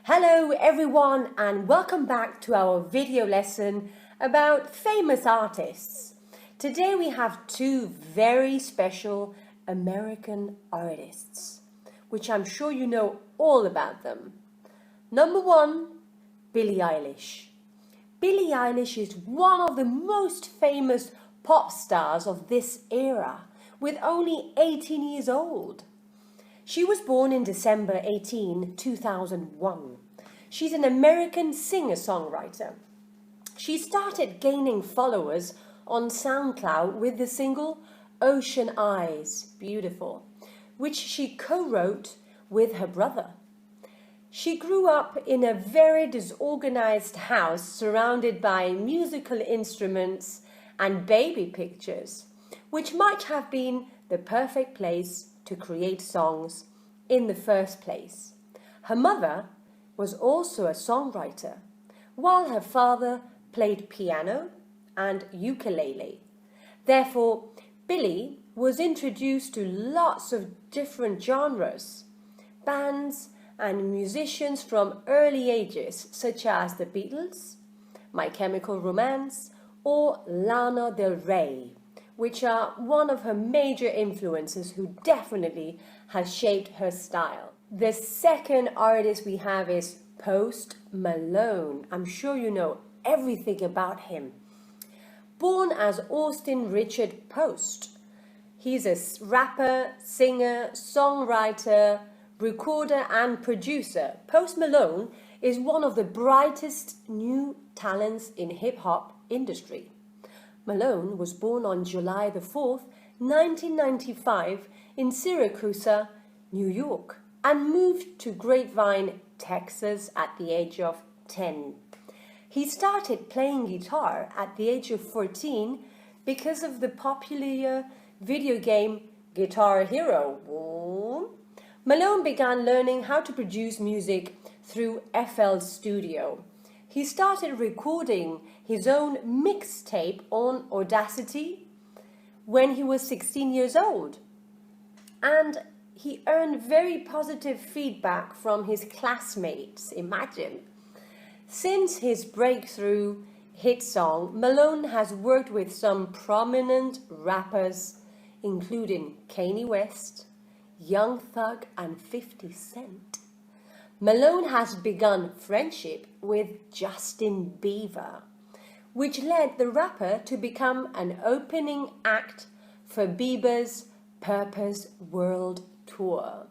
Hello everyone and welcome back to our video lesson about famous artists. Today we have two very special American artists, which I'm sure you know all about them. Number one, Billie Eilish. Billie Eilish is one of the most famous pop stars of this era, with only 18 years old. She was born in December 18, 2001. She's an American singer-songwriter. She started gaining followers on SoundCloud with the single Ocean Eyes, beautiful, which she co-wrote with her brother. She grew up in a very disorganized house surrounded by musical instruments and baby pictures, which might have been the perfect place to create songs in the first place. Her mother was also a songwriter, while her father played piano and ukulele. Therefore, Billie was introduced to lots of different genres, bands and musicians from early ages, such as the Beatles, My Chemical Romance, or Lana Del Rey, which are one of her major influences who definitely has shaped her style. The second artist we have is Post Malone. I'm sure you know everything about him. Born as Austin Richard Post, he's a rapper, singer, songwriter, recorder and producer. Post Malone is one of the brightest new talents in hip-hop industry. Malone was born on July the 4th, 1995 in Syracuse, New York, and moved to Grapevine, Texas at the age of 10. He started playing guitar at the age of 14 because of the popular video game Guitar Hero. Malone began learning how to produce music through FL Studio. He started recording his own mixtape on Audacity when he was 16 years old. And he earned very positive feedback from his classmates, imagine. Since his breakthrough hit song, Malone has worked with some prominent rappers, including Kanye West, Young Thug and 50 Cent. Malone has begun friendship with Justin Bieber, which led the rapper to become an opening act for Bieber's Purpose World Tour.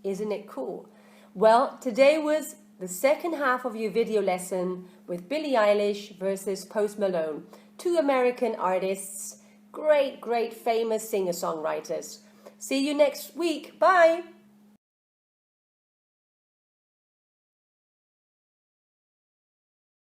Isn't it cool? Well, today was the second half of your video lesson with Billie Eilish versus Post Malone, two American artists, great famous singer-songwriters. See you next week. Bye!